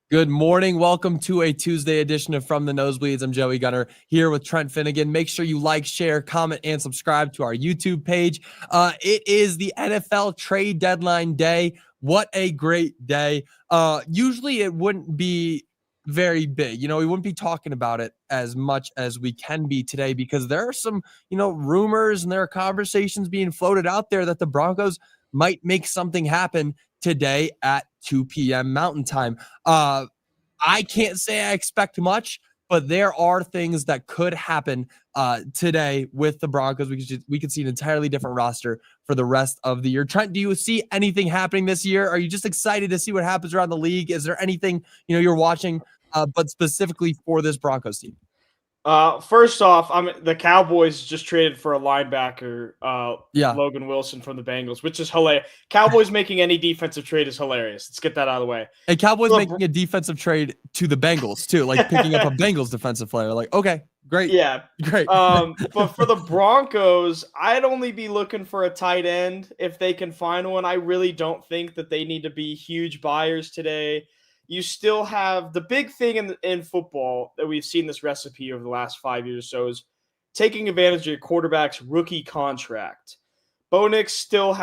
Good morning. Welcome to a Tuesday edition of From the Nosebleeds. I'm Joey Gunnar here with Trent Finnegan. Make sure you like, share, comment, and subscribe to our YouTube page. It is the NFL trade deadline day. What a great day. Usually it wouldn't be very big. We wouldn't be talking about it as much as we can be today because there are some, rumors and there are conversations being floated out there that the Broncos might make something happen today at 2 p.m. Mountain Time. I can't say I expect much, but there are things that could happen today with the Broncos. We could see an entirely different roster for the rest of the year. Trent, do you see anything happening this year? Are you just excited to see what happens around the league? Is there anything you're watching, but specifically for this Broncos team? First off, the Cowboys just traded for a linebacker, Yeah. Logan Wilson from the Bengals, which is hilarious. Cowboys making any defensive trade is hilarious. Let's get that out of the way. And Cowboys making a defensive trade to the Bengals too, like picking up a Bengals defensive player. Like, okay, great. Yeah, great. But for the Broncos, I'd only be looking for a tight end if they can find one. I really don't think that they need to be huge buyers today. You still have the big thing in football that we've seen this recipe over the last 5 years or so is taking advantage of your quarterback's rookie contract. Bo Nix still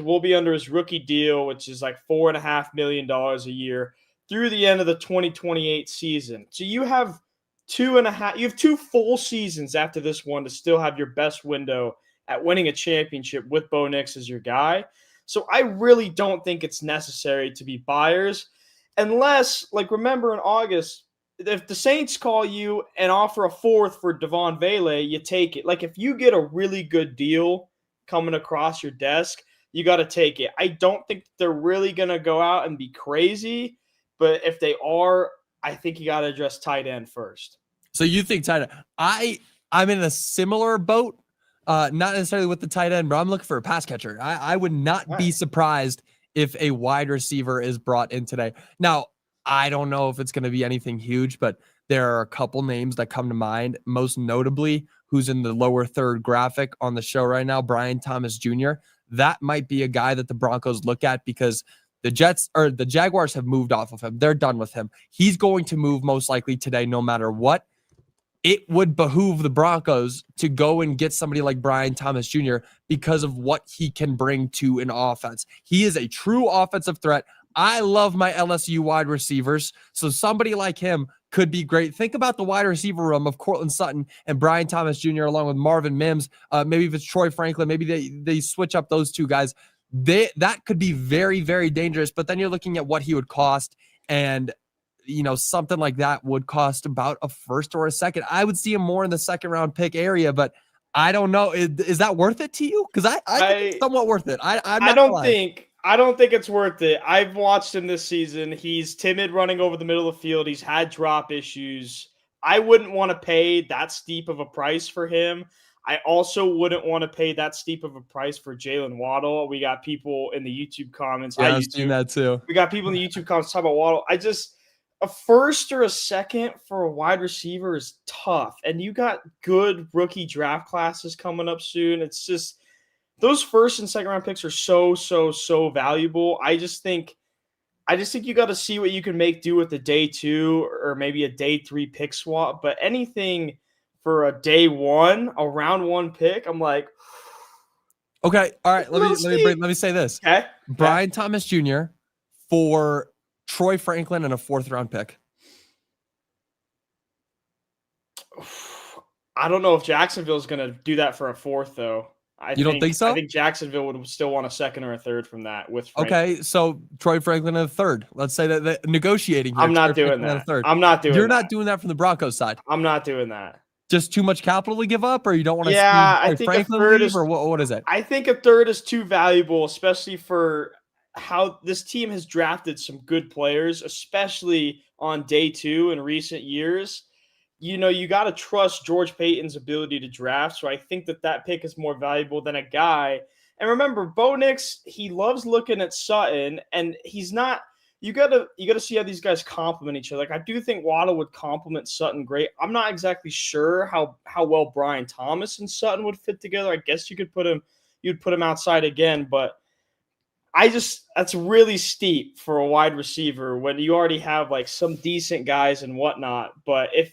will be under his rookie deal, which is like $4.5 million a year through the end of the 2028 season. So you have two full seasons after this one to still have your best window at winning a championship with Bo Nix as your guy. So I really don't think it's necessary to be buyers. Unless, remember in August, if the Saints call you and offer a fourth for Devon Vele, you take it. If you get a really good deal coming across your desk, you got to take it. I don't think they're really going to go out and be crazy, but if they are, I think you got to address tight end first. So you think tight end? I'm in a similar boat, not necessarily with the tight end, but I'm looking for a pass catcher. I would not be surprised if a wide receiver is brought in today. Now, I don't know if it's going to be anything huge, but there are a couple names that come to mind, most notably who's in the lower third graphic on the show right now, Brian Thomas Jr. That might be a guy that the Broncos look at because the Jaguars have moved off of him. They're done with him. He's going to move most likely today no matter what. It would behoove the Broncos to go and get somebody like Brian Thomas Jr. because of what he can bring to an offense. He is a true offensive threat. I love my LSU wide receivers, so somebody like him could be great. Think about the wide receiver room of Courtland Sutton and Brian Thomas Jr. along with Marvin Mims. Maybe if it's Troy Franklin, maybe they switch up those two guys. That could be very, very dangerous, but then you're looking at what he would cost, and something like that would cost about a first or a second. I would see him more in the second round pick area, but I don't know. Is that worth it to you? Because I think it's somewhat worth it. I don't think it's worth it. I've watched him this season. He's timid running over the middle of the field. He's had drop issues. I wouldn't want to pay that steep of a price for him. I also wouldn't want to pay that steep of a price for Jalen Waddle. We got people in the YouTube comments. Yeah, I've seen that too. We got people in the YouTube comments talking about Waddle. A first or a second for a wide receiver is tough. And you got good rookie draft classes coming up soon. It's just those first and second round picks are so valuable. I just think you got to see what you can make do with the day 2 or maybe a day 3 pick swap. But anything for a day 1, a round 1 pick, I'm like, okay, all right. Let me say this. Okay. Brian Thomas Jr. for Troy Franklin and a 4th round pick. I don't know if Jacksonville is going to do that for a 4th, though. You don't think so? I think Jacksonville would still want a 2nd or a 3rd from that. With Franklin. Okay, so Troy Franklin and a 3rd. Let's say that negotiating here. I'm not doing that. I'm not doing. You're not doing that from the Broncos side. I'm not doing that. Just too much capital to give up, or you don't want to? Yeah, I think Franklin a 3rd leave, or what is it? I think a 3rd is too valuable, especially for how this team has drafted some good players, especially on day 2 in recent years. You got to trust George Payton's ability to draft. So I think that pick is more valuable than a guy. And remember, Bo Nix, he loves looking at Sutton, and he's not – you gotta see how these guys complement each other. Like I do think Waddle would complement Sutton great. I'm not exactly sure how well Brian Thomas and Sutton would fit together. I guess you'd put him outside again, but that's really steep for a wide receiver when you already have like some decent guys and whatnot. But if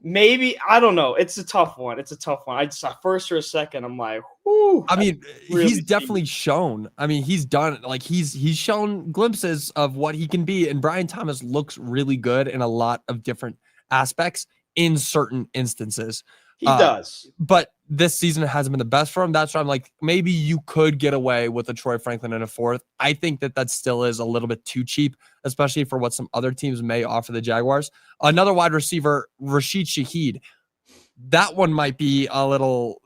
maybe, I don't know, it's a tough one. I just, a first or a second, I'm like, whoo. I mean, really he's definitely shown. I mean, he's done, like, he's shown glimpses of what he can be. And Brian Thomas looks really good in a lot of different aspects in certain instances. He does. But this season hasn't been the best for him. That's why I'm like, maybe you could get away with a Troy Franklin in a fourth. I think that still is a little bit too cheap, especially for what some other teams may offer the Jaguars. Another wide receiver, Rashid Shaheed. That one might be a little,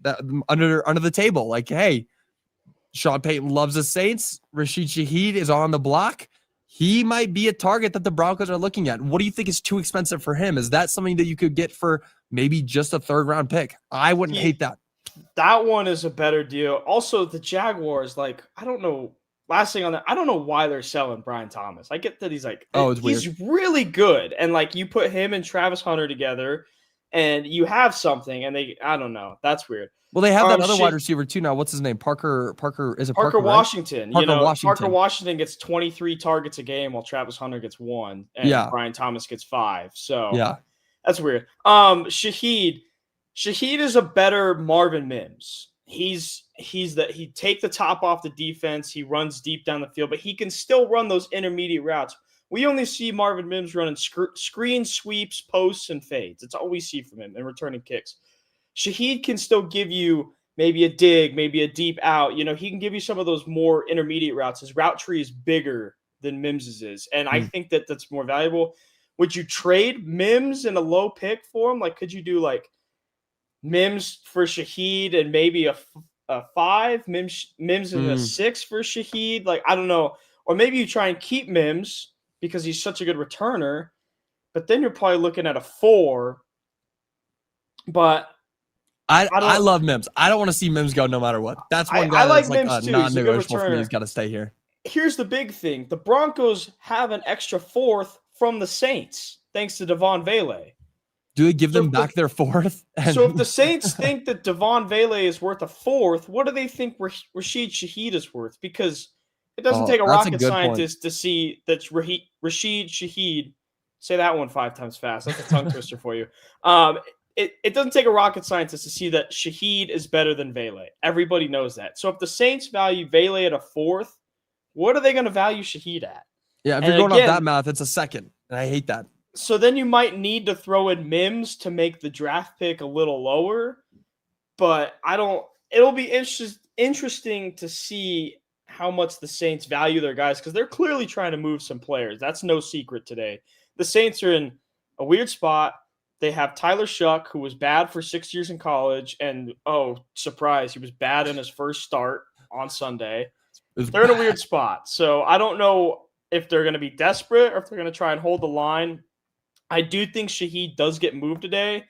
that under the table. Like, hey, Sean Payton loves the Saints. Rashid Shaheed is on the block. He might be a target that the Broncos are looking at. What do you think is too expensive for him? Is that something that you could get for maybe just a third-round pick? I wouldn't hate that. That one is a better deal. Also, the Jaguars, like, I don't know. Last thing on that, I don't know why they're selling Brian Thomas. I get that he's like, he's really good. And, like, you put him and Travis Hunter together, and you have something, and I don't know. That's weird. Well, they have that other wide receiver too now. What's his name? Parker Washington. Washington. Parker Washington gets 23 targets a game while Travis Hunter gets 1 and Brian Thomas gets 5. So that's weird. Shaheed is a better Marvin Mims. He take the top off the defense. He runs deep down the field, but he can still run those intermediate routes. We only see Marvin Mims running screen sweeps, posts, and fades. That's all we see from him and returning kicks. Shaheed can still give you maybe a dig, maybe a deep out. He can give you some of those more intermediate routes. His route tree is bigger than Mims's is, and I think that's more valuable. Would you trade Mims in a low pick for him? Like, could you do like Mims for Shaheed and maybe a 5, Mims and a 6 for Shaheed? Like, I don't know. Or maybe you try and keep Mims because he's such a good returner, but then you're probably looking at a 4. But I love Mims. I don't want to see Mims go no matter what. That's one guy that's like a non-negotiable for me. He's got to stay here. Here's the big thing. The Broncos have an extra 4th from the Saints, thanks to Devon Vele. Do they give them back their 4th? So if the Saints think that Devon Vele is worth a 4th, what do they think Rashid Shaheed is worth? Because it doesn't take a rocket scientist to see that Rashid Shaheed, say that one 5 times fast. That's a tongue twister for you. It doesn't take a rocket scientist to see that Shaheed is better than Vele. Everybody knows that. So if the Saints value Vele at a 4th, what are they going to value Shaheed at? Yeah, if you're going off that math, it's a 2nd. And I hate that. So then you might need to throw in Mims to make the draft pick a little lower. But it'll be interesting to see how much the Saints value their guys, because they're clearly trying to move some players. That's no secret today. The Saints are in a weird spot. They have Tyler Shuck, who was bad for 6 years in college, and surprise, he was bad in his first start on Sunday. They're in a weird spot. So I don't know if they're going to be desperate or if they're going to try and hold the line. I do think Shaheed does get moved today.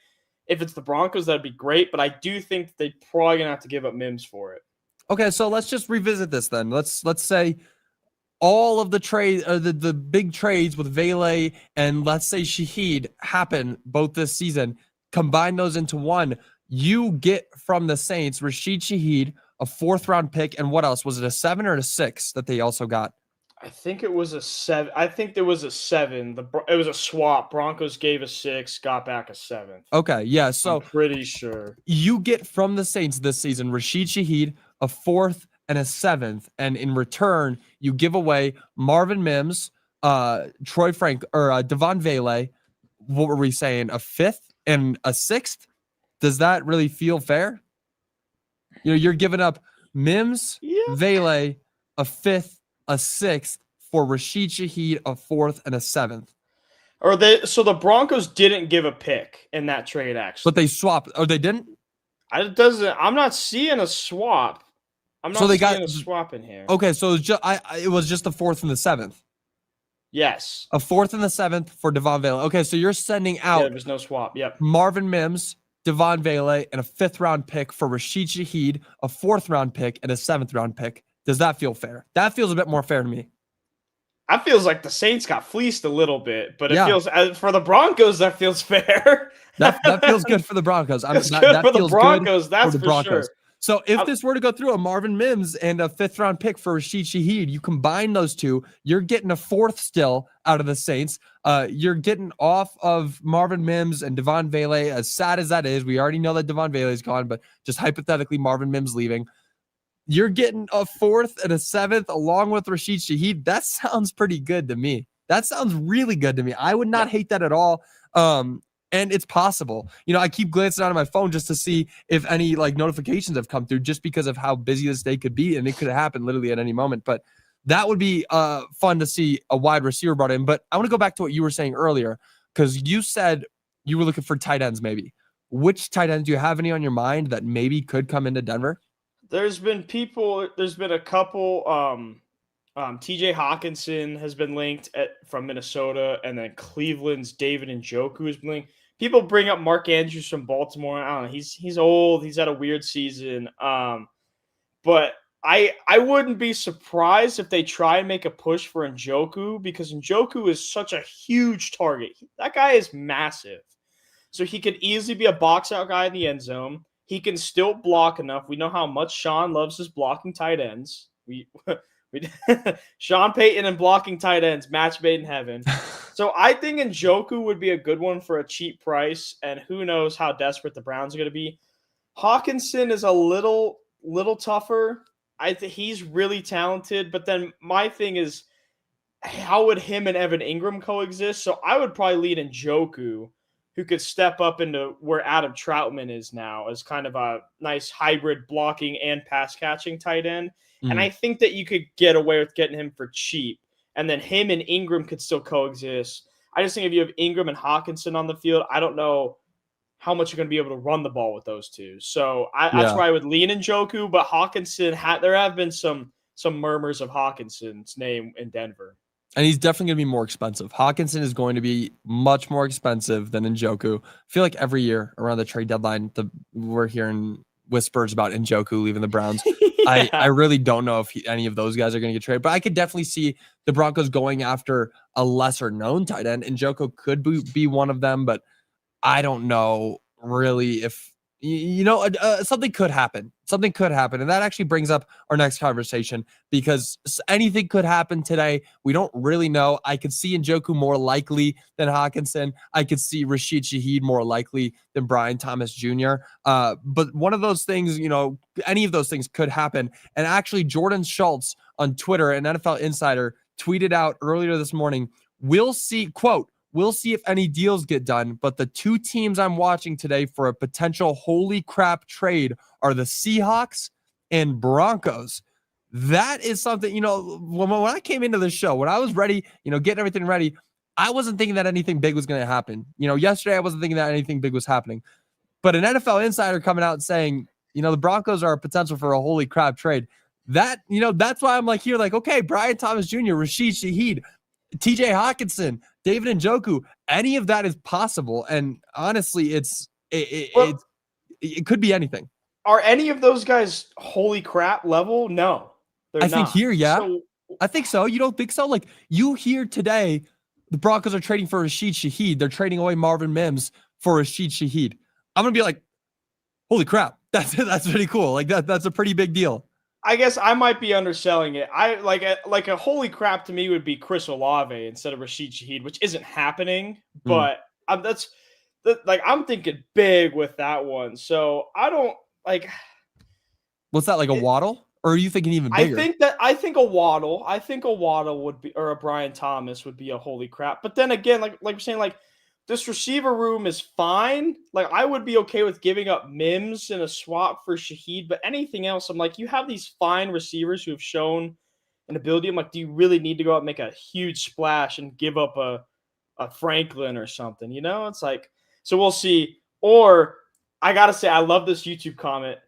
If it's the Broncos, that'd be great, but I do think they're probably going to have to give up Mims for it. Okay, so let's just revisit this then. Let's say all of the trade, the big trades with Vele and let's say Shaheed happen both this season. Combine those into one. You get from the Saints Rashid Shaheed, a 4th-round pick, and what else? Was it a 7 or a 6 that they also got? I think it was a 7. I think there was a 7. It was a swap. Broncos gave a 6, got back a 7. Okay, yeah. So I'm pretty sure you get from the Saints this season Rashid Shaheed, a 4th and a 7th, and in return you give away Marvin Mims, Troy Frank, or Devon Vele. What were we saying? A 5th and a 6th? Does that really feel fair? You're giving up Mims, Vele, a 5th, a 6th for Rashid Shaheed, a 4th and a 7th. So the Broncos didn't give a pick in that trade, actually. But they swapped. Oh, they didn't? I'm not seeing a swap. I'm not seeing a swap in here. Okay, so it was just the 4th and the 7th. Yes. A 4th and the 7th for Devon Vele. Okay, so you're sending out there was no swap. Yep. Marvin Mims, Devon Vele, and a 5th-round pick for Rashid Shaheed, a 4th-round pick, and a 7th-round pick. Does that feel fair? That feels a bit more fair to me. That feels like the Saints got fleeced a little bit, but it Yeah. feels for the Broncos that feels fair. That feels good for the Broncos. It's good That for the feels good Broncos, for that's the for Broncos. sure. So if this were to go through, a Marvin Mims and a 5th-round pick for Rashid Shaheed, you combine those two, you're getting a 4th still out of the Saints. You're getting off of Marvin Mims and Devon Vele, as sad as that is. We already know that Devon Vele is gone, but just hypothetically, Marvin Mims leaving. You're getting a 4th and a 7th along with Rashid Shaheed. That sounds pretty good to me. That sounds really good to me. I would not hate that at all. And it's possible. I keep glancing down at my phone just to see if any notifications have come through, just because of how busy this day could be, and it could happen literally at any moment. But that would be fun to see a wide receiver brought in. But I want to go back to what you were saying earlier, because you said you were looking for tight ends maybe. Which tight ends do you have any on your mind that maybe could come into Denver? There's been a couple. TJ Hawkinson has been linked from Minnesota, and then Cleveland's David Njoku has been linked. People bring up Mark Andrews from Baltimore. I don't know. He's old. He's had a weird season. But I wouldn't be surprised if they try and make a push for Njoku, because Njoku is such a huge target. That guy is massive. So he could easily be a box out guy in the end zone. He can still block enough. We know how much Sean loves his blocking tight ends. Sean Payton and blocking tight ends, match made in heaven. So I think Njoku would be a good one for a cheap price, and who knows how desperate the Browns are going to be. Hawkinson is a little tougher. I think he's really talented, but then my thing is, how would him and Evan Ingram coexist? So I would probably lead Njoku, who could step up into where Adam Troutman is now, as kind of a nice hybrid blocking and pass catching tight end. And I think that you could get away with getting him for cheap. And then him and Ingram could still coexist. I just think if you have Ingram and Hawkinson on the field, I don't know how much you're going to be able to run the ball with those two. So that's where I would lean Njoku. But Hawkinson, there have been some murmurs of Hawkinson's name in Denver. And he's definitely going to be more expensive. Hawkinson is going to be much more expensive than Njoku. I feel like every year around the trade deadline, we're hearing whispers about Njoku leaving the Browns. Yeah. I really don't know if any of those guys are going to get traded, but I could definitely see the Broncos going after a lesser known tight end. Njoku could be one of them, but I don't know really if something could happen. Something could happen. And that actually brings up our next conversation, because anything could happen today. We don't really know. I could see Njoku more likely than Hawkinson. I could see Rashid Shaheed more likely than Brian Thomas Jr. But one of those things, any of those things could happen. And actually, Jordan Schultz on Twitter, an NFL insider, tweeted out earlier this morning, we'll see, quote, "We'll see if any deals get done, but the two teams I'm watching today for a potential holy crap trade are the Seahawks and Broncos." That is something, when I came into the show, when I was ready, getting everything ready, I wasn't thinking that anything big was going to happen. Yesterday I wasn't thinking that anything big was happening. But an NFL insider coming out and saying, the Broncos are a potential for a holy crap trade. That, that's why I'm okay, Brian Thomas Jr., Rashid Shaheed, TJ Hawkinson, David Njoku, any of that is possible. And honestly, it could be anything. Are any of those guys holy crap level? No, they're not. I think here, yeah. So, I think so. You don't think so? Like, you hear today, the Broncos are trading for Rashid Shaheed. They're trading away Marvin Mims for Rashid Shaheed. I'm going to be like, holy crap. That's pretty cool. Like, that's a pretty big deal. I guess I might be underselling it. I like a holy crap to me would be Chris Olave instead of Rashid Shaheed, which isn't happening. But I'm thinking big with that one. So I don't like. What's that, like a Waddle? Or are you thinking even bigger? I think a Waddle. I think a Waddle would be, or a Brian Thomas would be a holy crap. But then again, like we're saying, like, this receiver room is fine. Like, I would be okay with giving up Mims in a swap for Shaheed, but anything else, I'm like, you have these fine receivers who have shown an ability. I'm like, do you really need to go out and make a huge splash and give up a Franklin or something? It's like, so we'll see. Or I got to say, I love this YouTube comment.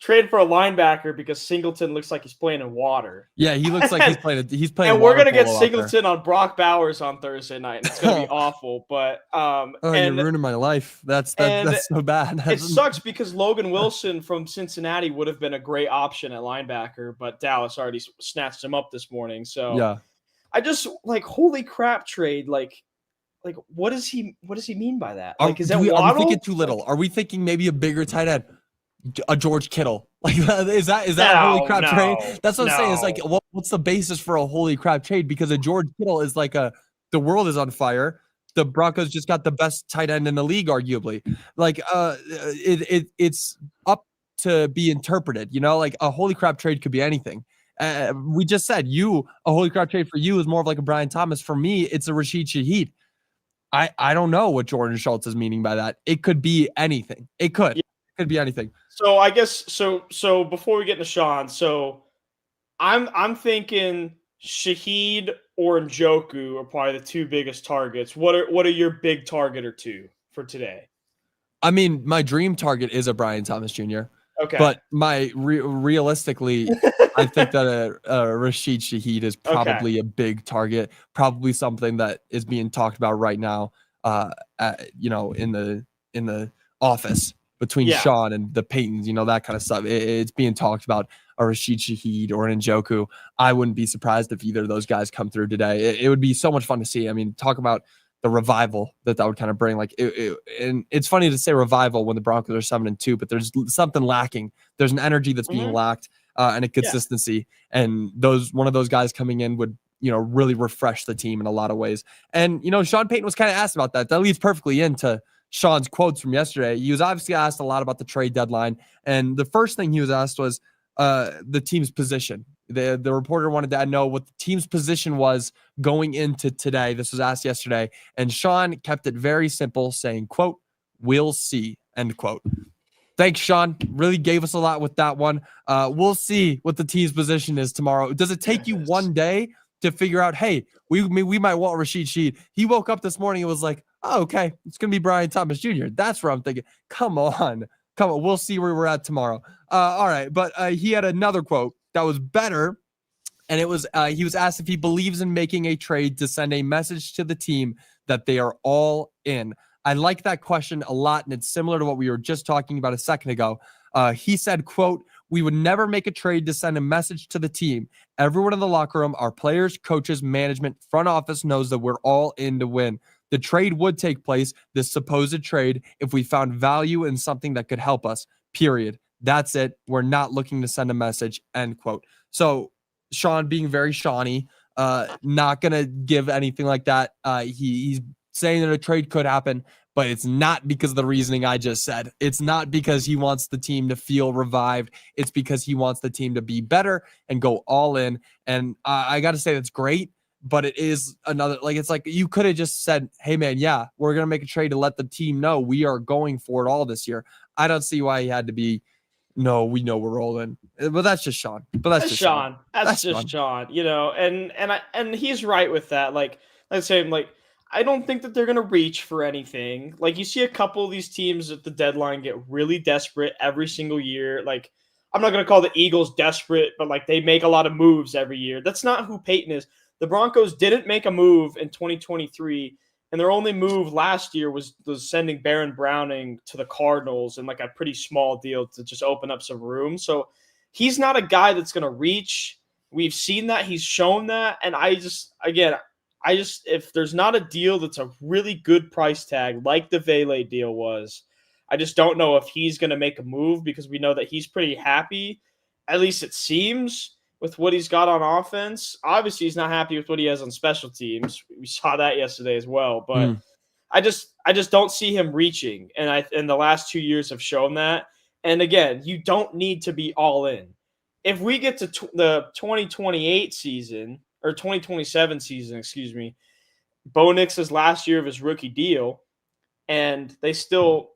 Trade for a linebacker because Singleton looks like he's playing in water. Yeah, he looks like he's playing. And we're gonna get Singleton on Brock Bowers on Thursday night. And it's gonna be awful. But you're ruining my life. That's so bad. It sucks because Logan Wilson from Cincinnati would have been a great option at linebacker, but Dallas already snatched him up this morning. So yeah, I just like holy crap trade. Like what does he mean by that? Like is that Are we Waddle? thinking too little? Are we thinking maybe a bigger tight end? A George Kittle? Like is that a holy crap trade? That's what I'm saying. It's like what's the basis for a holy crap trade? Because a George Kittle is like the world is on fire. The Broncos just got the best tight end in the league, arguably. Like it's up to be interpreted. You know, like a holy crap trade could be anything. We just said a holy crap trade for you is more of like a Brian Thomas. For me, it's a Rashid Shaheed. I don't know what Jordan Schultz is meaning by that. It could be anything. It could be anything. So I guess so before we get into Sean, so I'm thinking Shaheed or Njoku are probably the two biggest targets. What are your big target or two for today? I mean, my dream target is a Brian Thomas Jr. Okay. But realistically, I think that a Rashid Shaheed is probably a big target, probably something that is being talked about right now, in the office between Sean and the Paytons, that kind of stuff. It's being talked about a Rashid Shaheed or an Njoku. I wouldn't be surprised if either of those guys come through today. It would be so much fun to see. I mean, talk about the revival that would kind of bring. And it's funny to say revival when the Broncos are 7-2, but there's something lacking. There's an energy that's being lacked and a consistency. And one of those guys coming in would, really refresh the team in a lot of ways. And, Sean Payton was kind of asked about that. That leads perfectly into Sean's quotes from yesterday. He was obviously asked a lot about the trade deadline. And the first thing he was asked was the team's position. The reporter wanted to know what the team's position was going into today. This was asked yesterday. And Sean kept it very simple, saying, quote, "We'll see," end quote. Thanks, Sean. Really gave us a lot with that one. We'll see what the team's position is tomorrow. Does it take you one day to figure out, hey, we might want Rashid Shaheed? He woke up this morning and was like, oh, okay, it's going to be Brian Thomas Jr. That's where I'm thinking. Come on. We'll see where we're at tomorrow. All right. But he had another quote that was better. And it was he was asked if he believes in making a trade to send a message to the team that they are all in. I like that question a lot, and it's similar to what we were just talking about a second ago. He said, quote, "We would never make a trade to send a message to the team. Everyone in the locker room, our players, coaches, management, front office knows that we're all in to win. The trade would take place, this supposed trade, if we found value in something that could help us, period. That's it. We're not looking to send a message," end quote. So Sean being very Shawnee, not going to give anything like that. He's saying that a trade could happen, but it's not because of the reasoning I just said. It's not because he wants the team to feel revived. It's because he wants the team to be better and go all in. And I got to say that's great, but it is another, it's like you could have just said, hey man, yeah, we're going to make a trade to let the team know we are going for it all this year. I don't see why he had to be, no, we know we're rolling. But that's just Sean. But that's just Sean. That's just Sean, and he's right with that. Like, let's say, I don't think that they're going to reach for anything. Like, you see a couple of these teams at the deadline get really desperate every single year. Like, I'm not going to call the Eagles desperate, but they make a lot of moves every year. That's not who Payton is. The Broncos didn't make a move in 2023, and their only move last year was sending Baron Browning to the Cardinals in a pretty small deal to just open up some room. So he's not a guy that's going to reach. We've seen that. He's shown that. And if there's not a deal that's a really good price tag like the Vele deal was, I just don't know if he's going to make a move, because we know that he's pretty happy, at least it seems, with what he's got on offense. Obviously, he's not happy with what he has on special teams. We saw that yesterday as well. But I just don't see him reaching. And the last 2 years have shown that. And again, you don't need to be all in. If we get to the 2028 season, or 2027 season, excuse me, Bo Nix's last year of his rookie deal, and they still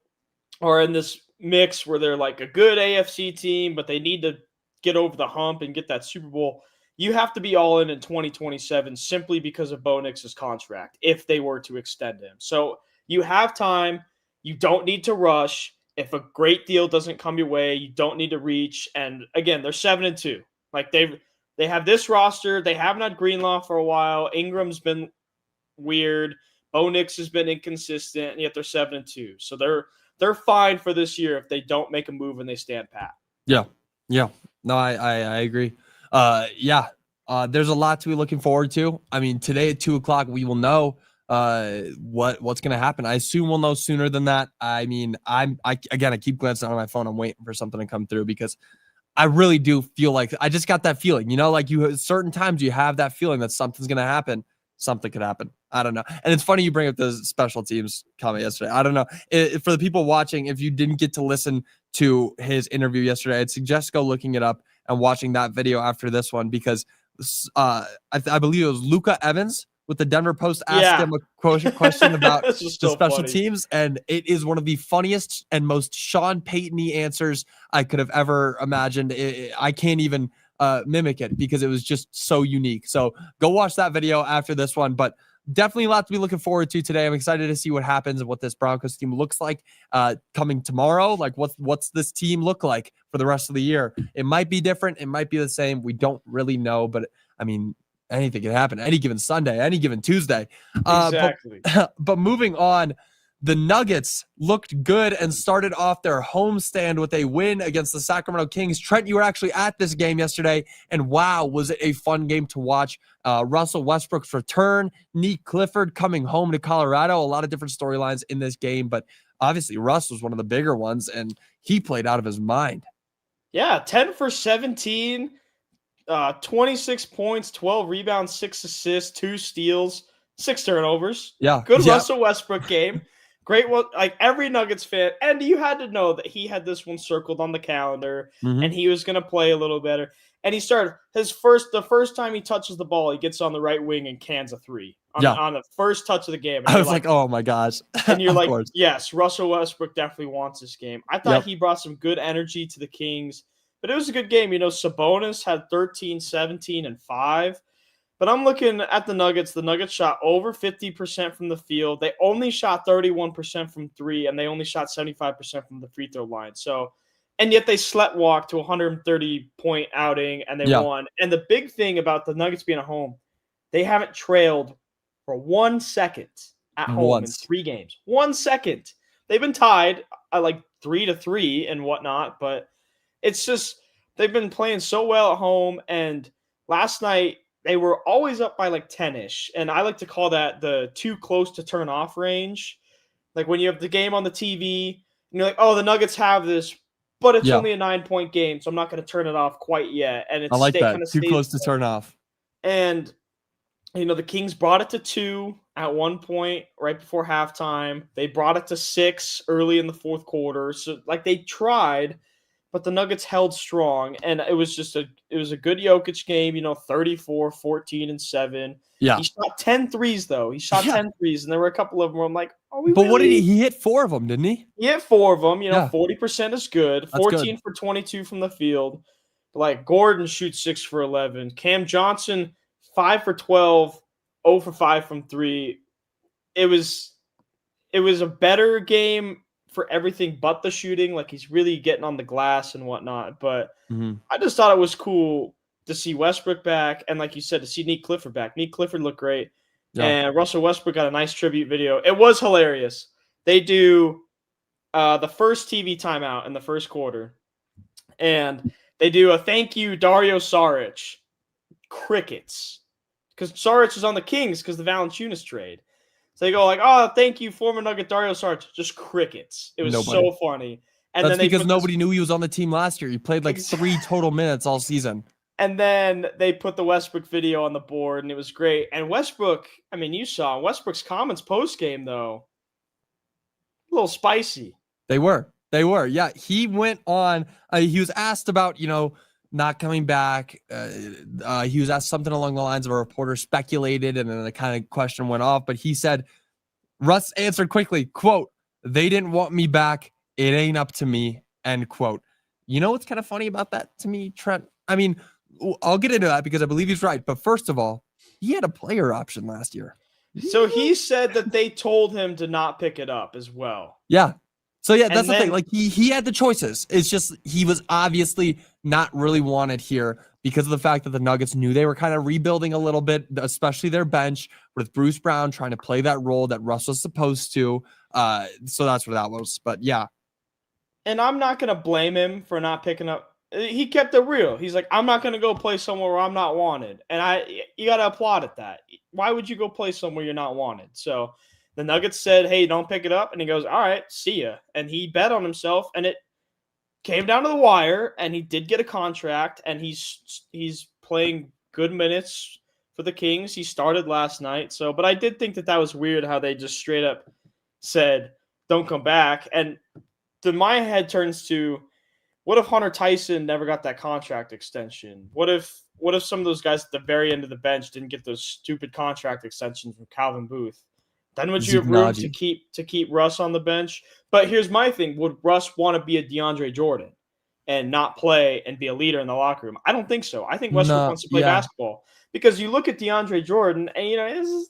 are in this mix where they're a good AFC team, but they need to get over the hump and get that Super Bowl. You have to be all in 2027 simply because of Bo Nix's contract, if they were to extend him. So you have time. You don't need to rush. If a great deal doesn't come your way, you don't need to reach. And again, they're 7-2. They have this roster. They haven't had Greenlaw for a while. Ingram's been weird. Bo Nix has been inconsistent, and yet they're 7-2. So they're fine for this year if they don't make a move and they stand pat. Yeah. No, I agree. There's a lot to be looking forward to. I mean, today at 2:00, we will know what's going to happen. I assume we'll know sooner than that. I mean, I keep glancing on my phone. I'm waiting for something to come through because I really do feel like I just got that feeling, like certain times you have that feeling that something's going to happen. Something could happen. I don't know. And it's funny you bring up the special teams comment yesterday. I don't know. For the people watching, if you didn't get to listen to his interview yesterday, I'd suggest go looking it up and watching that video after this one because I believe it was Luca Evans with the Denver Post asked him a question about the special teams, and it is one of the funniest and most Sean Payton-y answers I could have ever imagined. I can't even mimic it because it was just so unique. So go watch that video after this one, but definitely a lot to be looking forward to today. I'm excited to see what happens and what this Broncos team looks like coming tomorrow. Like what's this team look like for the rest of the year? It might be different. It might be the same. We don't really know, but I mean, anything can happen any given Sunday, any given Tuesday. Exactly. But moving on, the Nuggets looked good and started off their homestand with a win against the Sacramento Kings. Trent, you were actually at this game yesterday, and wow, was it a fun game to watch. Russell Westbrook's return, Nick Clifford coming home to Colorado, a lot of different storylines in this game, but obviously Russ was one of the bigger ones, and he played out of his mind. Yeah, 10 for 17, 26 points, 12 rebounds, 6 assists, 2 steals, 6 turnovers. Yeah. Good Russell Westbrook game. Great one. Like every Nuggets fan, and you had to know that he had this one circled on the calendar and he was going to play a little better. And he started the first time he touches the ball, he gets on the right wing and cans a 3 on the first touch of the game. And I was like, oh my gosh. And you're like, yes, Russell Westbrook definitely wants this game. I thought he brought some good energy to the Kings, but it was a good game. Sabonis had 13, 17, and 5. But I'm looking at the Nuggets. The Nuggets shot over 50% from the field. They only shot 31% from 3, and they only shot 75% from the free throw line. So, and yet they sleptwalked to a 130-point outing, and they won. And the big thing about the Nuggets being at home, they haven't trailed for 1 second at home in 3 games. 1 second. They've been tied at like 3-3 and whatnot, but it's just they've been playing so well at home. And last night, they were always up by like 10-ish, and I like to call that the too close to turn off range. Like when you have the game on the TV, and you're like, oh, the Nuggets have this, but it's only a 9-point game, so I'm not going to turn it off quite yet. And it's I like that. Too close to turn off. And the Kings brought it to 2 at one point right before halftime. They brought it to 6 early in the fourth quarter. So like they tried, but the Nuggets held strong, and it was a good Jokic game, 34, 14, and 7. Yeah. He shot 10 threes, though. He shot 10 threes, and there were a couple of them where I'm like, what did he hit 4 of them, didn't he? He hit 4 of them. 40% is good. That's 14 good. for 22 from the field. Like Gordon shoots 6 for 11. Cam Johnson, 5 for 12, 0 for 5 from 3. It was a better game for everything but the shooting. Like he's really getting on the glass and whatnot. But I just thought it was cool to see Westbrook back. And like you said, to see Nick Clifford back. Nick Clifford looked great. Yeah. And Russell Westbrook got a nice tribute video. It was hilarious. They do the first TV timeout in the first quarter. And they do a thank you, Dario Saric. Crickets. Because Saric is on the Kings because the Valanciunas trade. So they go like, oh, thank you, former Nugget Dario Saric. Just crickets. It was so funny. And that's because nobody knew he was on the team last year. He played like 3 total minutes all season. And then they put the Westbrook video on the board, and it was great. And Westbrook, I mean, you saw Westbrook's comments post-game, though. A little spicy. They were. Yeah, he went on. He was asked about, not coming back. He was asked something along the lines of a reporter speculated, and then the kind of question went off. But he said, Russ answered quickly, quote, "They didn't want me back. It ain't up to me," end quote. You know what's kind of funny about that to me, Trent? I mean, I'll get into that because I believe he's right. But first of all, he had a player option last year. So he said that they told him to not pick it up as well. Yeah. So yeah, that's the thing. Like he had the choices. It's just he was obviously not really wanted here because of the fact that the Nuggets knew they were kind of rebuilding a little bit, especially their bench with Bruce Brown trying to play that role that Russ was supposed to. So that's what that was. But yeah. And I'm not going to blame him for not picking up he kept it real. He's like, I'm not going to go play somewhere where I'm not wanted. And you got to applaud at that. Why would you go play somewhere you're not wanted? So the Nuggets said, hey, don't pick it up. And he goes, all right, see ya. And he bet on himself, and it came down to the wire, and he did get a contract, and he's playing good minutes for the Kings. He started last night. So, but I did think that was weird how they just straight up said, don't come back. And then my head turns to, what if Hunter Tyson never got that contract extension? What if some of those guys at the very end of the bench didn't get those stupid contract extensions from Calvin Booth? Then would you have room to keep Russ on the bench? But here's my thing. Would Russ want to be a DeAndre Jordan and not play and be a leader in the locker room? I don't think so. I think Westbrook wants to play basketball, because you look at DeAndre Jordan and,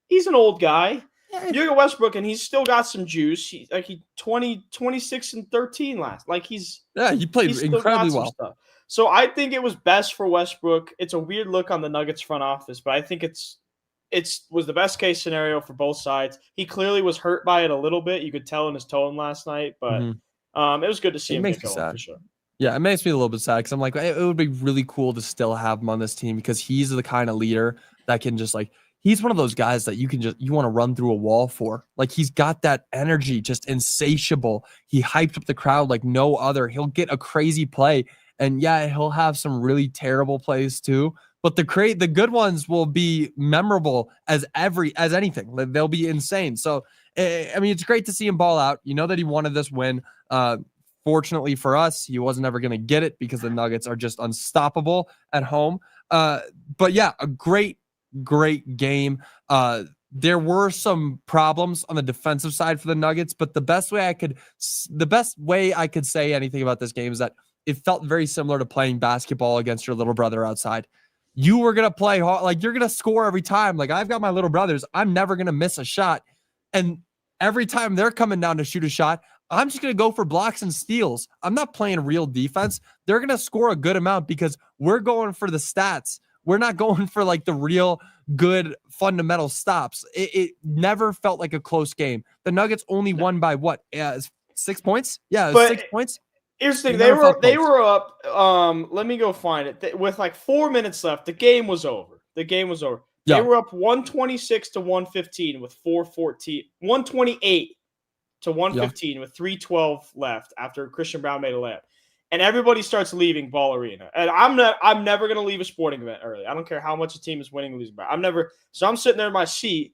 he's an old guy. You look at Westbrook, and he's still got some juice. He 26 and 13 last. He played incredibly well. Stuff. So I think it was best for Westbrook. It's a weird look on the Nuggets front office, but I think it was the best case scenario for both sides. He clearly was hurt by it a little bit. You could tell in his tone last night, but it was good to see him get going for sure. Yeah, it makes me a little bit sad, because I'm like, it would be really cool to still have him on this team, because he's the kind of leader that can just he's one of those guys that you want to run through a wall for. He's got that energy, just insatiable. He hyped up the crowd like no other. He'll get a crazy play, and he'll have some really terrible plays too. But the good ones will be memorable as anything. They'll be insane. So, I mean, it's great to see him ball out. You know that he wanted this win. Fortunately for us, he wasn't ever going to get it, because the Nuggets are just unstoppable at home. But yeah, a great game. There were some problems on the defensive side for the Nuggets, but the best way I could say anything about this game is that it felt very similar to playing basketball against your little brother outside. You were going to play hard, you're going to score every time. I've got my little brothers. I'm never going to miss a shot. And every time they're coming down to shoot a shot, I'm just going to go for blocks and steals. I'm not playing real defense. They're going to score a good amount, because we're going for the stats. We're not going for the real good fundamental stops. It never felt like a close game. The Nuggets only won by what? 6 points? Yeah, 6 points. Here's the thing. They were up. Let me go find it. With 4 minutes left, the game was over. Yeah. They were up 126 to 115 with 4:14. 128 to 115 with 3:12 left after Christian Brown made a layup. And everybody starts leaving Ball Arena. And I'm never going to leave a sporting event early. I don't care how much a team is winning or losing. So I'm sitting there in my seat,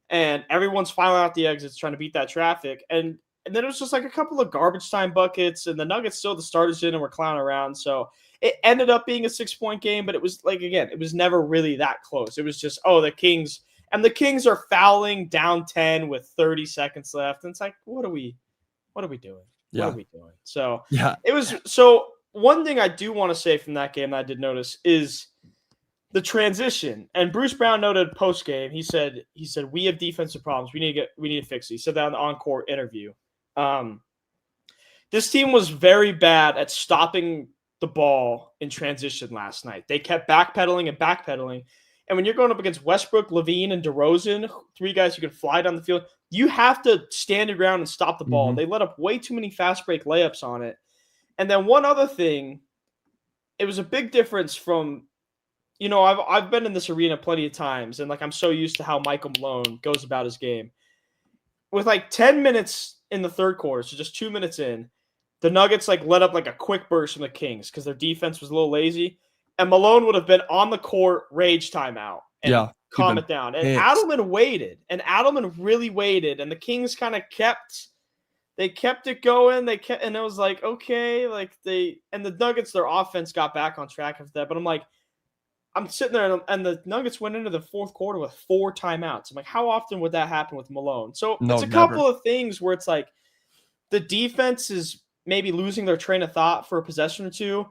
and everyone's filing out the exits trying to beat that traffic. And then it was just a couple of garbage time buckets, and the Nuggets still the starters in and were clowning around. So it ended up being a 6-point game, but it was again, it was never really that close. It was just, the Kings are fouling down 10 with 30 seconds left. And it's what are we doing? What are we doing? So it was. So one thing I do want to say from that game that I did notice is the transition. And Bruce Brown noted post game. He said we have defensive problems. We need to fix it. He said that in the encore interview. This team was very bad at stopping the ball in transition last night. They kept backpedaling. And when you're going up against Westbrook, LaVine, and DeRozan, 3 guys who can fly down the field, you have to stand your ground and stop the ball. They let up way too many fast break layups on it. And then one other thing, it was a big difference from, I've been in this arena plenty of times, and I'm so used to how Michael Malone goes about his game. With 10 minutes in the third quarter, so just 2 minutes in, the Nuggets let up a quick burst from the Kings because their defense was a little lazy. And Malone would have been on the court, rage timeout, and calm it down. And Adelman waited, and Adelman really waited, and the Kings kind of kept it going. And it was okay, and the Nuggets, their offense got back on track after that. But I'm sitting there, and the Nuggets went into the fourth quarter with 4 timeouts. I'm how often would that happen with Malone? So it's a couple of things where it's the defense is maybe losing their train of thought for a possession or two,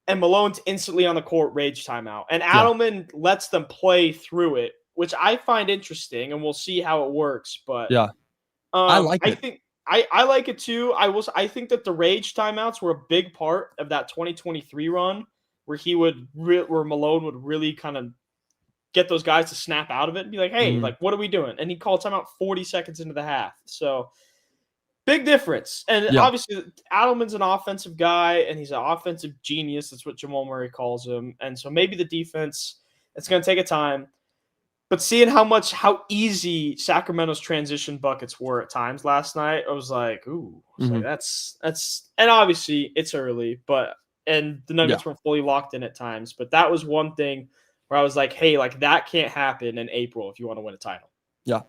and Malone's instantly on the court, rage timeout. And Adelman lets them play through it, which I find interesting, and we'll see how it works. But I like it. I like it too. I think that the rage timeouts were a big part of that 2023 run, where where Malone would really kind of get those guys to snap out of it and be hey, what are we doing? And he called timeout 40 seconds into the half. So Big difference. And Yeah. obviously, Adelman's an offensive guy, and he's an offensive genius. That's what Jamal Murray calls him. And so maybe the defense, it's going to take a time. But seeing how easy Sacramento's transition buckets were at times last night, I was like, ooh, so that's and obviously it's early, and the Nuggets weren't fully locked in at times. But that was one thing where I was like, hey, like that can't happen in April if you want to win a title. Yeah.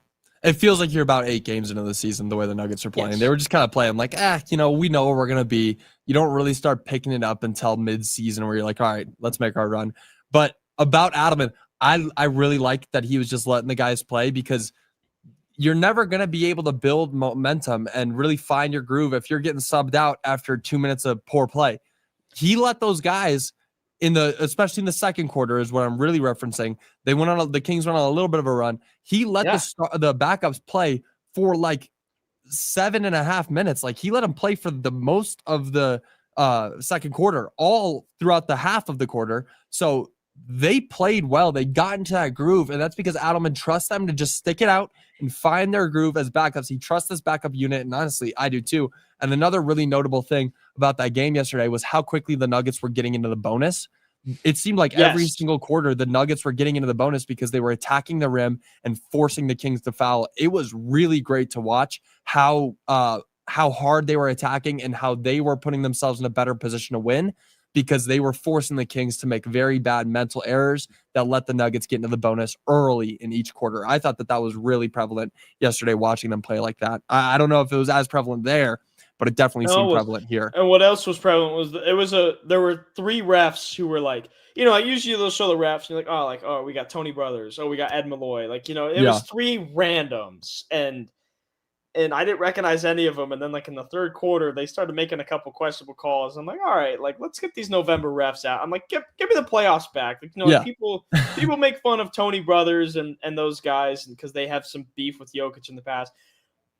It feels like you're about 8 games into the season, the way the Nuggets are playing. Yes. They were just kind of playing like, we know where we're going to be. You don't really start picking it up until mid-season where you're like, all right, let's make our run. But about Adelman, I really like that he was just letting the guys play, because you're never going to be able to build momentum and really find your groove if you're getting subbed out after 2 minutes of poor play. He let those guys especially in the second quarter is what I'm really referencing. The Kings went on a little bit of a run. He let the backups play for like 7.5 minutes. Like he let them play for the most of the second quarter, all throughout the half of the quarter. So they played well. They got into that groove, and that's because Adelman trusts them to just stick it out and find their groove as backups. He trusts this backup unit, and honestly, I do too. And another really notable thing about that game yesterday was how quickly the Nuggets were getting into the bonus. It seemed like every single quarter the Nuggets were getting into the bonus because they were attacking the rim and forcing the Kings to foul. It was really great to watch how hard they were attacking and how they were putting themselves in a better position to win, because they were forcing the Kings to make very bad mental errors that let the Nuggets get into the bonus early in each quarter. I thought that was really prevalent yesterday watching them play like that. I don't know if it was as prevalent there, but it definitely seemed prevalent here. And what else was prevalent there were 3 refs who were like, usually they'll show the refs and you're like, oh, we got Tony Brothers, oh, we got Ed Malloy. Like, it was 3 randoms, and I didn't recognize any of them. And then like in the third quarter, they started making a couple questionable calls. I'm like, all right, like let's get these November refs out. I'm like, give me the playoffs back. Like, like people make fun of Tony Brothers and those guys because they have some beef with Jokic in the past.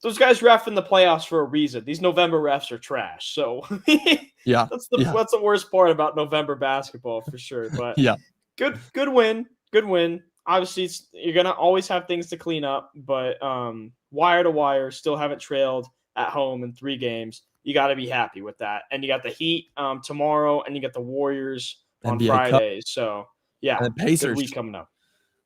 Those guys ref in the playoffs for a reason. These November refs are trash. So that's the worst part about November basketball for sure. But good win. Good win. Obviously, you're going to always have things to clean up, but wire to wire, still haven't trailed at home in 3 games. You got to be happy with that. And you got the Heat tomorrow, and you got the Warriors on NBA Friday. Cup. So, and the Pacers. good week coming up.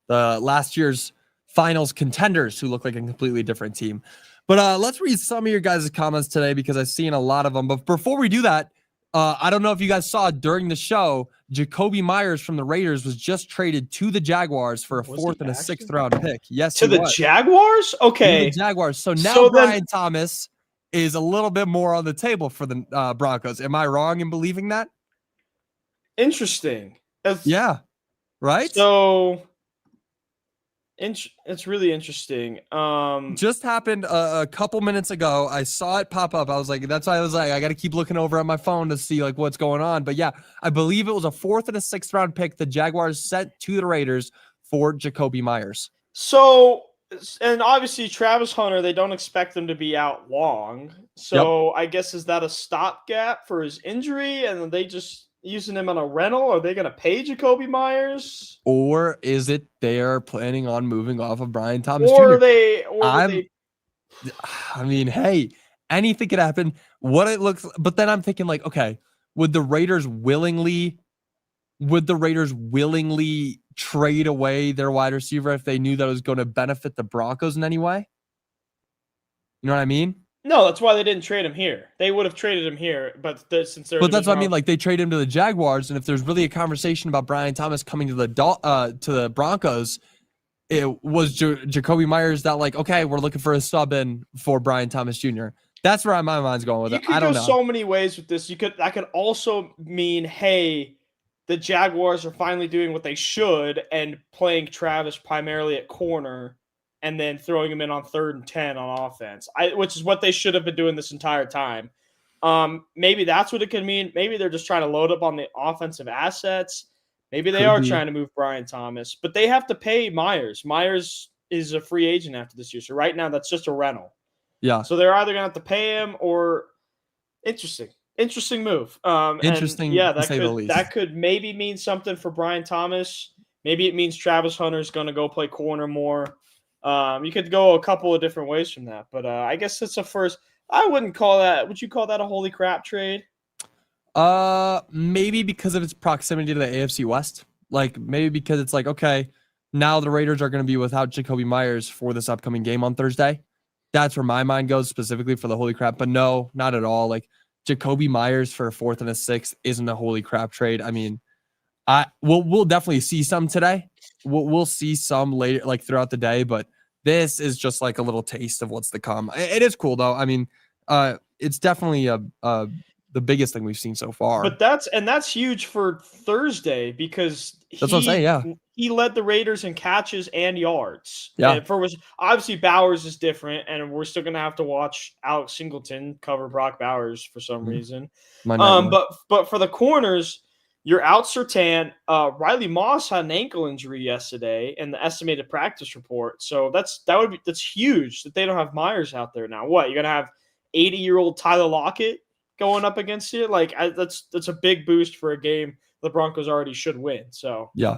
The last year's finals contenders who look like a completely different team. But let's read some of your guys' comments today because I've seen a lot of them. But before we do that, I don't know if you guys saw during the show, Jacoby Myers from the Raiders was just traded to the Jaguars for a 4th and a 6th round pick. Yes, to the Jaguars? Okay. To the Jaguars. So now Brian Thomas is a little bit more on the table for the Broncos. Am I wrong in believing that? Interesting. Yeah. Right? So it's really interesting. Just happened a couple minutes ago. I saw it pop up. I was like, that's why I was like, I got to keep looking over at my phone to see like what's going on. But yeah, I believe it was a 4th and a 6th round pick the Jaguars sent to the Raiders for Jacoby Myers. So, and obviously Travis Hunter, they don't expect him to be out long. So I guess, is that a stopgap for his injury? And they just using him on a rental? Are they going to pay Jacoby Myers? Or is it they're planning on moving off of Brian Thomas Jr.? I mean, hey, anything could happen. What it looks, but then I'm thinking like, okay, would the Raiders willingly trade away their wide receiver if they knew that it was going to benefit the Broncos in any way? You know what I mean? No, that's why they didn't trade him here. They would have traded him here, but since they're that's what I mean. Like they trade him to the Jaguars, and if there's really a conversation about Brian Thomas coming to the Broncos, it was Jacoby Myers that like, okay, we're looking for a sub in for Brian Thomas Jr. That's where my mind's going with it. I don't know. So many ways with this. That could also mean, hey, the Jaguars are finally doing what they should and playing Travis primarily at corner, and then throwing him in on 3rd and 10 on offense, which is what they should have been doing this entire time. Maybe that's what it could mean. Maybe they're just trying to load up on the offensive assets. Maybe they are trying to move Brian Thomas, but they have to pay Myers. Myers is a free agent after this year. So right now that's just a rental. Yeah. So they're either going to have to pay him or interesting move. Interesting. Yeah, that could maybe mean something for Brian Thomas. Maybe it means Travis Hunter's going to go play corner more. You could go a couple of different ways from that, but I guess it's a first. I wouldn't call that. Would you call that a holy crap trade? Maybe because of its proximity to the AFC West. Like maybe because it's like, okay, now the Raiders are going to be without Jacoby Myers for this upcoming game on Thursday. That's where my mind goes specifically for the holy crap. But no, not at all. Like Jacoby Myers for a 4th and a 6th isn't a holy crap trade. I mean, we'll definitely see some today. We'll see some later, like throughout the day. But this is just like a little taste of what's to come. It is cool though. I mean, it's definitely the biggest thing we've seen so far. But that's huge for Thursday because That's what I'm saying. Yeah. he led the Raiders in catches and yards. Yeah. And for which obviously Bowers is different, and we're still gonna have to watch Alex Singleton cover Brock Bowers for some reason. But for the corners, you're out Surtain. Riley Moss had an ankle injury yesterday in the estimated practice report. So that's huge that they don't have Myers out there now. What, you're gonna have 80-year-old Tyler Lockett going up against you? Like that's a big boost for a game the Broncos already should win. So yeah.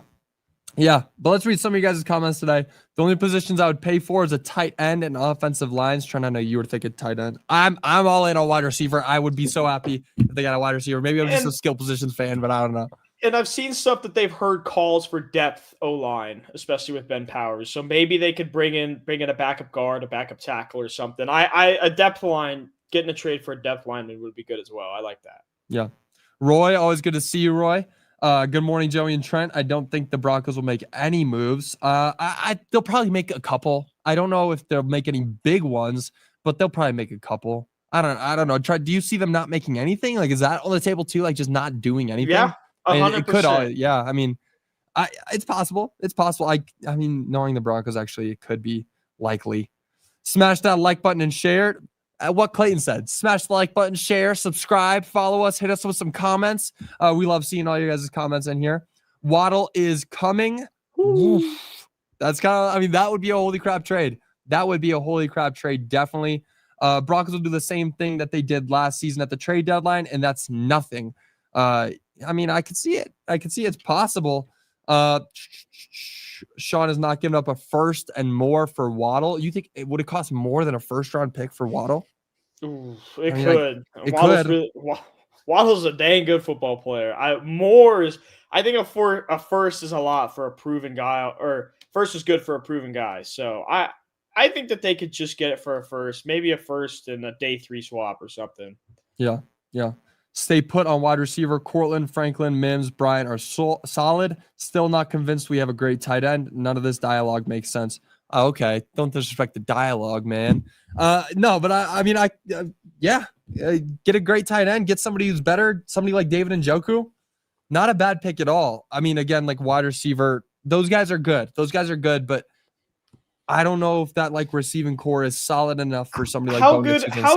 But let's read some of you guys' comments today. The only positions I would pay for is a tight end and offensive lines. Trying to know you were thinking tight end. I'm all in on wide receiver. I would be so happy if they got a wide receiver. Maybe I'm just a skill positions fan, but I don't know. And I've seen stuff that they've heard calls for depth O-line, especially with Ben Powers. So maybe they could bring in a backup guard, a backup tackle, or something. A depth line, getting a trade for a depth lineman would be good as well. I like that. Yeah. Roy, always good to see you, Roy. Good morning, Joey and Trent. I don't think the Broncos will make any moves. They'll probably make a couple. I don't know if they'll make any big ones, but they'll probably make a couple. I don't know. Do you see them not making anything? Like, is that on the table too? Like, just not doing anything? Yeah, 100%. It could. Yeah. I mean, it's possible. It's possible. I mean, knowing the Broncos, actually, it could be likely. Smash that like button and share. What Clayton said, smash the like button, share, subscribe, follow us, hit us with some comments. We love seeing all you guys' comments in here. Waddle is coming. That's that would be a holy crap trade. That would be a holy crap trade, definitely. Broncos will do the same thing that they did last season at the trade deadline, and that's nothing. I could see it. It's possible. Sean is not giving up a first and more for Waddle. You think it would have cost more than a first-round pick for Waddle? Ooh, it could. It could. Waddle's a dang good football player. I think a first is a lot for a proven guy, or first is good for a proven guy. So I think that they could just get it for a first, maybe a first and a day 3 swap or something. Yeah. Stay put on wide receiver. Cortland, Franklin, Mims, Bryant are solid. Still not convinced we have a great tight end. None of this dialogue makes sense. Okay, don't disrespect the dialogue, man. No, but get a great tight end. Get somebody who's better. Somebody like David Njoku. Not a bad pick at all. I mean, again, like wide receiver, those guys are good. But I don't know if that like receiving core is solid enough for somebody like how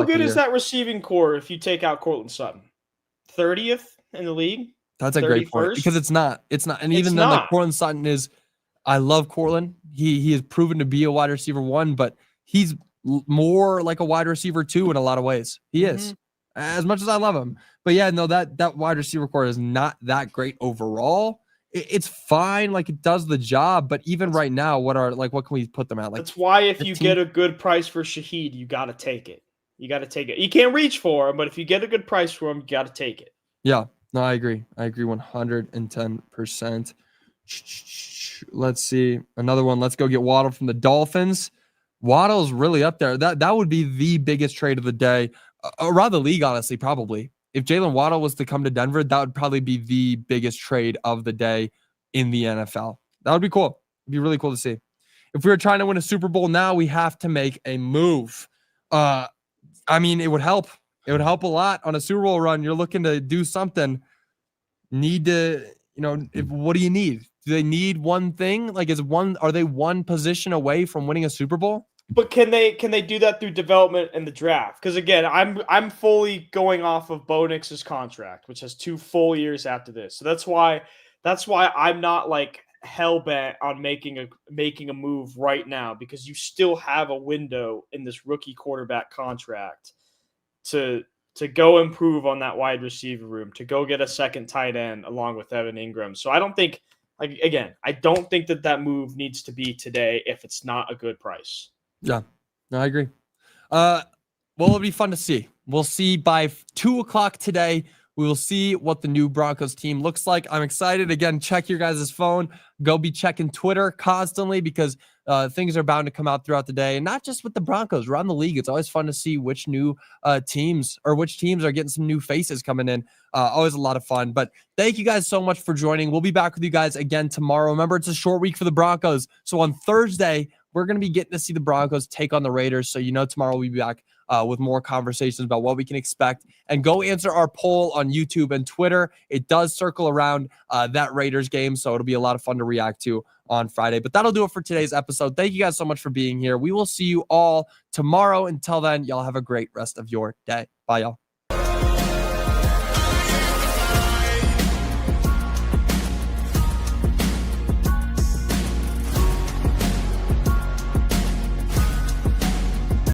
good is that receiving core if you take out Cortland Sutton? 30th in the league? That's a great point, because it's not. And even then, like Cortland Sutton is, I love Cortland. He has proven to be a wide receiver 1, but he's more like a wide receiver 2 in a lot of ways. He is, as much as I love him. But yeah, no, that wide receiver core is not that great overall. It's fine, like it does the job, but even right now, what can we put them at? Like, that's why if you get a good price for Shaheed, you got to take it. You can't reach for him, but if you get a good price for him, you got to take it. Yeah, no, I agree 110%. Let's see another one. Let's go get Waddle from the Dolphins. Waddle's really up there. That would be the biggest trade of the day, around the league, honestly, probably. If Jalen Waddle was to come to Denver, that would probably be the biggest trade of the day in the NFL. That would be cool. It'd be really cool to see. If we were trying to win a Super Bowl now, we have to make a move. It would help. It would help a lot on a Super Bowl run. You're looking to do something. What do you need? Do they need one thing? Like, are they one position away from winning a Super Bowl? But can they do that through development and the draft? Because again, I'm fully going off of Bo Nix's contract, which has 2 full years after this. So that's why I'm not like hell bent on making a move right now, because you still have a window in this rookie quarterback contract to go improve on that wide receiver room, to go get a second tight end along with Evan Ingram. So I don't think that move needs to be today if it's not a good price. Yeah, no, I agree. Well, it'll be fun to see. We'll see by 2 o'clock today. We will see what the new Broncos team looks like. I'm excited. Again, check your guys' phone. Go be checking Twitter constantly because things are bound to come out throughout the day. And not just with the Broncos, around the league. It's always fun to see which new teams are getting some new faces coming in. Always a lot of fun. But thank you guys so much for joining. We'll be back with you guys again tomorrow. Remember, it's a short week for the Broncos. So on Thursday, we're going to be getting to see the Broncos take on the Raiders. So tomorrow we'll be back with more conversations about what we can expect. And go answer our poll on YouTube and Twitter. It does circle around that Raiders game, so it'll be a lot of fun to react to on Friday. But that'll do it for today's episode. Thank you guys so much for being here. We will see you all tomorrow. Until then, y'all have a great rest of your day. Bye, y'all.